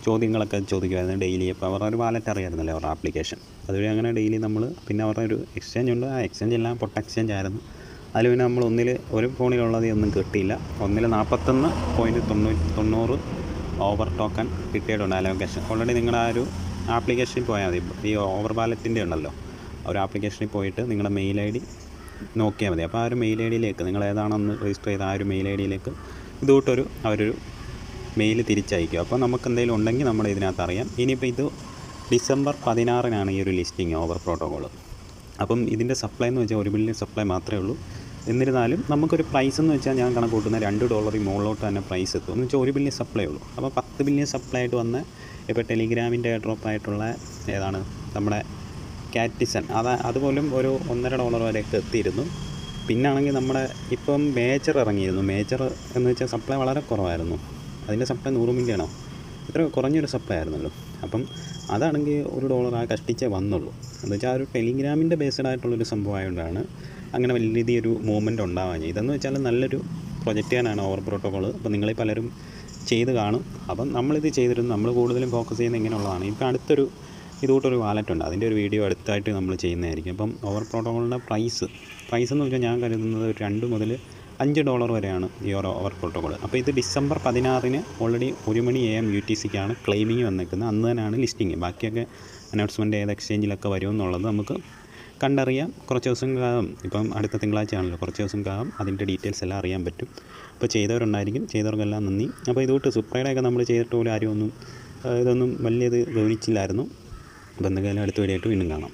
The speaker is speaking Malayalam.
ചോദ്യങ്ങളൊക്കെ ചോദിക്കുമായിരുന്നു ഡെയിലി. അപ്പോൾ അവരുടെ ഒരു വാലറ്റ് അറിയാമായിരുന്നല്ലോ, അവരുടെ ആപ്ലിക്കേഷൻ. അതുവഴി അങ്ങനെ ഡെയിലി നമ്മൾ, പിന്നെ അവരുടെ ഒരു എക്സ്ചേഞ്ച് ഉണ്ട്, ആ എക്സ്ചേഞ്ച് എല്ലാം പൊട്ട എക്സ്ചേഞ്ച് ആയിരുന്നു. അതിൽ പിന്നെ നമ്മൾ ഒരു ഫോണിലുള്ളത് ഒന്നും കിട്ടിയില്ല. 41.90 ഓവർ ടോക്കൺ കിട്ടിയിട്ടുണ്ട് അലോക്കേഷൻ. ഓൾറെഡി നിങ്ങളുടെ ആ ഒരു ആപ്ലിക്കേഷനിൽ പോയാൽ മതി. ഈ ഓവർ വാലറ്റിൻ്റെ ഉണ്ടല്ലോ, ആ ഒരു ആപ്ലിക്കേഷനിൽ പോയിട്ട് നിങ്ങളുടെ മെയിൽ ഐ ഡി നോക്കിയാൽ മതി. അപ്പോൾ ആ ഒരു മെയിൽ ഐ ഡിയിലേക്ക് നിങ്ങൾ ഏതാണെന്ന് രജിസ്റ്റർ ചെയ്ത ആ ഒരു മെയിൽ ഐ ഡിയിലേക്ക് അവരൊരു മെയിൽ തിരിച്ചയക്കും. അപ്പോൾ നമുക്ക് എന്തെങ്കിലും ഉണ്ടെങ്കിൽ നമ്മൾ ഇതിനകത്ത് അറിയാം. ഇനിയിപ്പോൾ ഇത് ഡിസംബർ 16 ഈ ഒരു ലിസ്റ്റിംഗ് ഓവർ പ്രോട്ടോകോൾ. അപ്പം ഇതിൻ്റെ സപ്ലൈ എന്ന് വെച്ചാൽ 1 ബില്യൺ സപ്ലൈ മാത്രമേ ഉള്ളൂ. എന്നിരുന്നാലും നമുക്കൊരു പ്രൈസ് എന്ന് വെച്ചാൽ ഞാൻ കണക്ക് കൂട്ടുന്ന $2 മുകളിലോട്ട് തന്നെ പ്രൈസ് എത്തും. എന്ന് വെച്ചാൽ 1 ബില്യൺ സപ്ലൈ ഉള്ളൂ. അപ്പോൾ 10 ബില്യൺ സപ്ലൈ ആയിട്ട് വന്ന് ഇപ്പോൾ ടെലിഗ്രാമിൻ്റെ ഡ്രോപ്പ് ആയിട്ടുള്ള ഏതാണ് നമ്മുടെ കാറ്റിസൺ, അതുപോലും ഒരു $1.5 വരെയൊക്കെ എത്തിയിരുന്നു. പിന്നാണെങ്കിൽ നമ്മുടെ ഇപ്പം മേജർ ഇറങ്ങിയിരുന്നു. മേജർ എന്ന് വെച്ചാൽ സപ്ലൈ വളരെ കുറവായിരുന്നു. അതിൻ്റെ സപ്ലൈ 100 മില്യണോ ഇത്ര കുറഞ്ഞൊരു സപ്ലൈ ആയിരുന്നല്ലോ. അപ്പം അതാണെങ്കിൽ $1 ആ കഷ്ടിച്ചേ വന്നുള്ളൂ. എന്ന് വെച്ചാൽ ആ ഒരു ടെലിഗ്രാമിൻ്റെ ബേസ്ഡ് ആയിട്ടുള്ളൊരു സംഭവം ആയതുകൊണ്ടാണ് അങ്ങനെ വലിയ രീതിയൊരു മൂവ്മെൻറ്റ് ഉണ്ടാവാൻ. ഇതെന്ന് വെച്ചാൽ നല്ലൊരു പ്രൊജക്റ്റ് ചെയ്യാനാണ് ഓവർ പ്രോട്ടോകോൾ. അപ്പോൾ നിങ്ങളീ പലരും ചെയ്ത് കാണും. അപ്പം നമ്മളിത് ചെയ്തിരുന്നു. നമ്മൾ കൂടുതലും ഫോക്കസ് ചെയ്യുന്നത് ഇങ്ങനെയുള്ളതാണ്. ഇപ്പോൾ അടുത്തൊരു ഇതുകൂട്ടൊരു വാലറ്റ് ഉണ്ട്, അതിൻ്റെ ഒരു വീഡിയോ അടുത്തായിട്ട് നമ്മൾ ചെയ്യുന്നതായിരിക്കും. അപ്പം ഓവർ പ്രോട്ടോകോളിൻ്റെ പ്രൈസ് എന്ന് വെച്ചാൽ ഞാൻ കരുതുന്നത് $2 മുതൽ $5 വരെയാണ് ഈ ഓവർ പ്രോട്ടോകോൾ. അപ്പോൾ ഇത് ഡിസംബർ 16 ഓൾറെഡി 1 മണി AM UTCക്കാണ് ക്ലെയിമിങ് വന്നേക്കുന്നത്. അന്ന് തന്നെയാണ് ലിസ്റ്റിങ്. ബാക്കിയൊക്കെ അനൗൺസ്മെൻറ്റ് ഏത് എക്സ്ചേഞ്ചിലൊക്കെ വരുമെന്നുള്ളത് നമുക്ക് കണ്ടറിയാം. കുറച്ച് ദിവസങ്ങൾക്കകം, ഇപ്പം അടുത്ത തിങ്കളാഴ്ചയാണല്ലോ, കുറച്ച് ദിവസങ്ങൾക്കകം അതിൻ്റെ ഡീറ്റെയിൽസ് എല്ലാം അറിയാൻ പറ്റും. അപ്പോൾ ചെയ്തവരുണ്ടായിരിക്കും, ചെയ്തവർക്കെല്ലാം നന്ദി. അപ്പോൾ ഇതുകൊണ്ട് സുപ്രയുടെയൊക്കെ നമ്മൾ ചെയ്തിട്ട് പോലും ഇതൊന്നും വലിയത് ഗൗനിച്ചില്ലായിരുന്നു. അപ്പോൾ എന്തെങ്കിലും അടുത്ത വീഡിയോ ആയിട്ട് വീണ്ടും കാണാം.